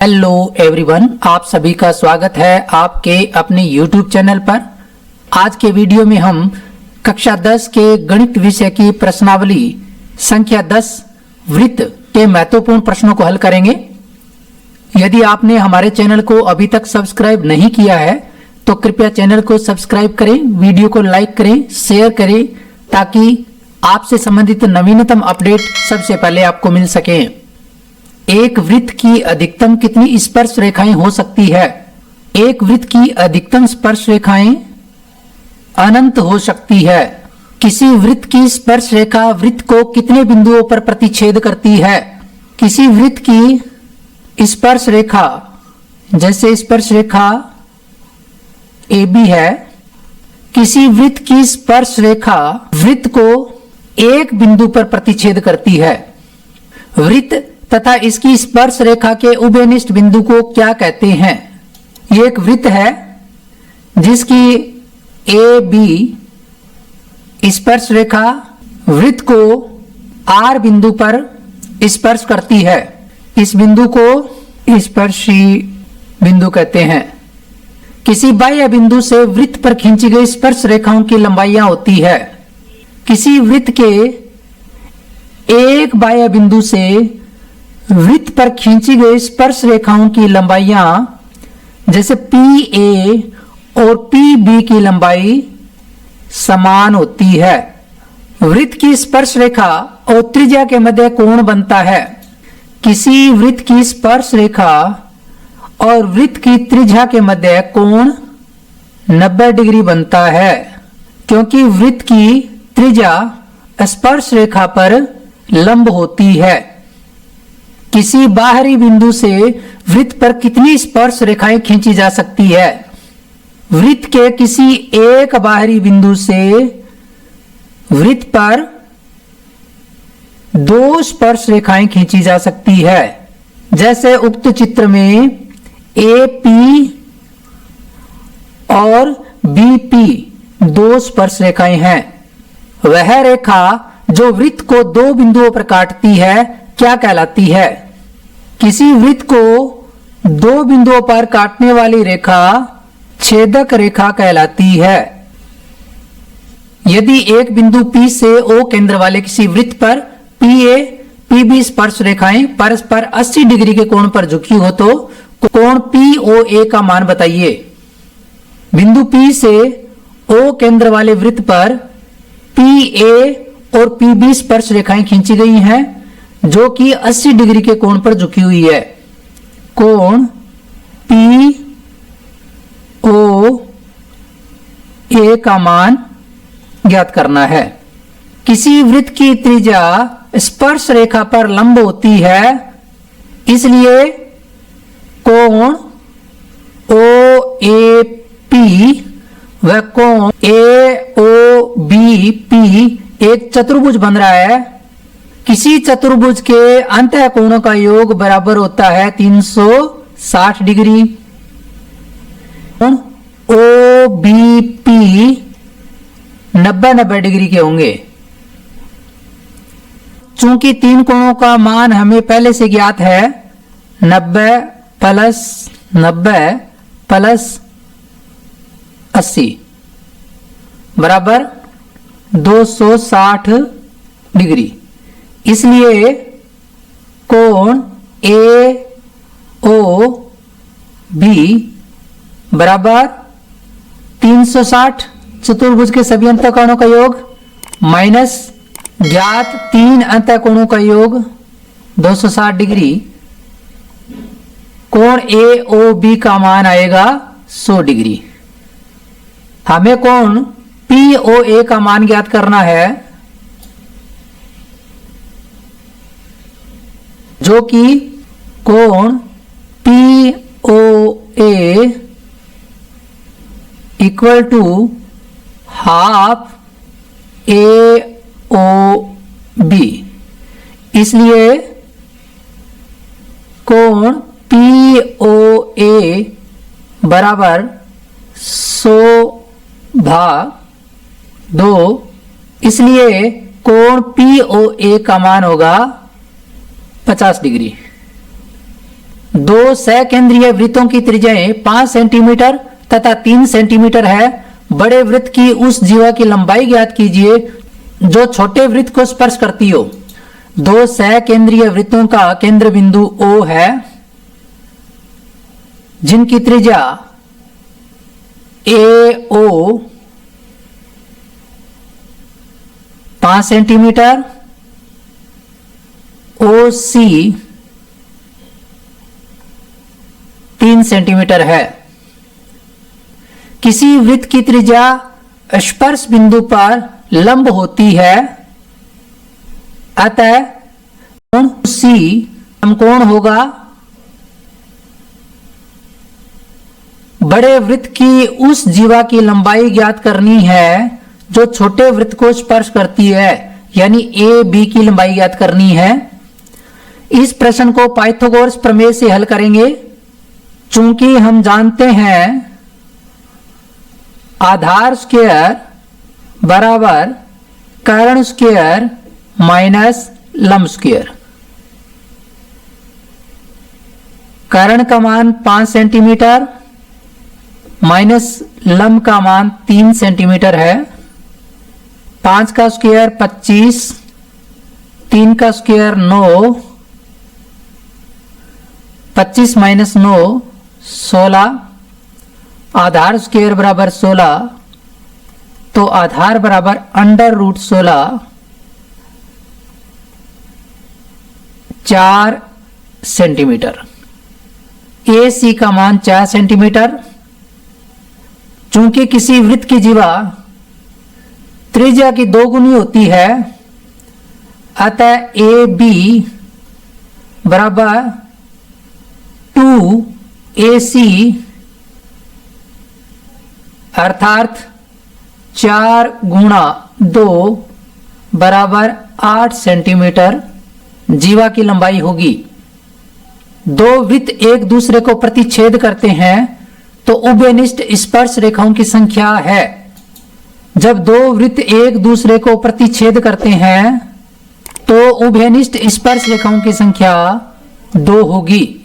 Hello everyone, आप सभी का स्वागत है आपके अपने YouTube चैनल पर। आज के वीडियो में हम कक्षा 10 के गणित विषय की प्रश्नावली संख्या 10 वृत्त के महत्वपूर्ण प्रश्नों को हल करेंगे। यदि आपने हमारे चैनल को अभी तक सब्सक्राइब नहीं किया है तो कृपया चैनल को सब्सक्राइब करें, वीडियो को लाइक करें, शेयर करें ताकि आपसे संबंधित नवीनतम अपडेट सबसे पहले आपको मिल सके। एक वृत्त की अधिकतम कितनी स्पर्श रेखाएं हो सकती है? एक वृत्त की अधिकतम स्पर्श रेखाएं अनंत हो सकती है। किसी वृत्त की स्पर्श रेखा वृत्त को कितने बिंदुओं पर प्रतिच्छेद करती है? किसी वृत्त की स्पर्श रेखा, जैसे स्पर्श रेखा AB है, किसी वृत्त की स्पर्श रेखा वृत्त को एक बिंदु पर प्रतिच्छेद करती है। वृत्त तथा इसकी स्पर्श रेखा के उभयनिष्ठ बिंदु को क्या कहते हैं? ये एक वृत्त है जिसकी AB स्पर्श रेखा वृत्त को R बिंदु पर स्पर्श करती है। इस बिंदु को स्पर्शी बिंदु कहते हैं। किसी बाह्य बिंदु से वृत्त पर खींची गई स्पर्श रेखाओं की लंबाइयां होती है। किसी वृत्त के एक बाह्य बिंदु से वृत्त पर खींची गई स्पर्श रेखाओं की लंबाइयां, जैसे PA और PB की लंबाई समान होती है। वृत्त की स्पर्श रेखा और त्रिज्या के मध्य कोण बनता है। किसी वृत्त की स्पर्श रेखा और वृत्त की त्रिज्या के मध्य कोण 90 डिग्री बनता है, क्योंकि वृत्त की त्रिज्या स्पर्श रेखा पर लंब होती है। किसी बाहरी बिंदु से वृत्त पर कितनी स्पर्श रेखाएं खींची जा सकती है? वृत्त के किसी एक बाहरी बिंदु से वृत्त पर 2 स्पर्श रेखाएं खींची जा सकती है। जैसे उक्त चित्र में AP और BP 2 स्पर्श रेखाएं हैं। वह रेखा जो वृत्त को 2 बिंदुओं पर काटती है क्या कहलाती है? किसी वृत्त को 2 बिंदुओं पर काटने वाली रेखा छेदक रेखा कहलाती है। यदि एक बिंदु P से O केंद्र वाले किसी वृत्त पर PA PB स्पर्श रेखाएं परस्पर 80 डिग्री के कोण पर झुकी हो तो कोण POA का मान बताइए। बिंदु P से O केंद्र वाले वृत्त पर PA और PB स्पर्श रेखाएं खींची गई हैं जो कि 80 डिग्री के कोण पर झुकी हुई है। कोण POA का मान ज्ञात करना है। किसी वृत्त की त्रिज्या स्पर्श रेखा पर लंब होती है, इसलिए कोण OAP व कोण AOBP एक चतुर्भुज बन रहा है। किसी चतुर्भुज के अंतः कोणों का योग बराबर होता है 360 डिग्री। OBP 90 डिग्री के होंगे। चूंकि 3 कोणों का मान हमें पहले से ज्ञात है, 90 प्लस 90 प्लस 80 बराबर 260 डिग्री। इसलिए कोण AOB बराबर 360 चतुर्भुज के सभी अंतःकोणों का योग माइनस ज्ञात 3 अंतःकोणों का योग 260 डिग्री। कोण AOB का मान आएगा 100 डिग्री। हमें कोण POA का मान ज्ञात करना है, जो कि कोण POA equal to half AOB। इसलिए कोण POA बराबर 100/2, इसलिए कोण POA का मान होगा 50 डिग्री। दो सकेंद्रीय वृत्तों की त्रिज्याएं 5 सेंटीमीटर तथा 3 सेंटीमीटर है। बड़े वृत्त की उस जीवा की लंबाई ज्ञात कीजिए जो छोटे वृत्त को स्पर्श करती हो। दो सकेंद्रीय वृत्तों का केंद्र बिंदु O है जिनकी त्रिज्या AO 5 सेंटीमीटर, OC 3 सेंटीमीटर है। किसी वृत्त की त्रिज्या स्पर्श बिंदु पर लंब होती है, अतः कोण C समकोण होगा। बड़े वृत्त की उस जीवा की लंबाई ज्ञात करनी है जो छोटे वृत्त को स्पर्श करती है, यानी AB की लंबाई ज्ञात करनी है। इस प्रश्न को पाइथागोरस प्रमेय से हल करेंगे। चूंकि हम जानते हैं आधार स्क्वायर बराबर कर्ण स्क्वायर माइनस लंब स्क्वायर। कर्ण का मान 5 सेंटीमीटर माइनस लंब का मान 3 सेंटीमीटर है। 5 का स्क्वायर 25, 3 का स्क्वायर 9, 25 माइनस 9 16, आधार स्क्वायर बराबर 16, तो आधार बराबर √16 4 सेंटीमीटर। AC का मान 4 सेंटीमीटर। चूंकि किसी वृत्त की जीवा त्रिज्या की 2 गुनी होती है, अतः AB बराबर 2AC अर्थात 4 गुणा 2 बराबर 8 सेंटीमीटर जीवा की लंबाई होगी। दो वृत्त एक दूसरे को प्रतिच्छेद करते हैं तो उभयनिष्ठ स्पर्श रेखाओं की संख्या है। जब दो वृत्त एक दूसरे को प्रतिच्छेद करते हैं तो उभयनिष्ठ स्पर्श रेखाओं की संख्या 2 होगी।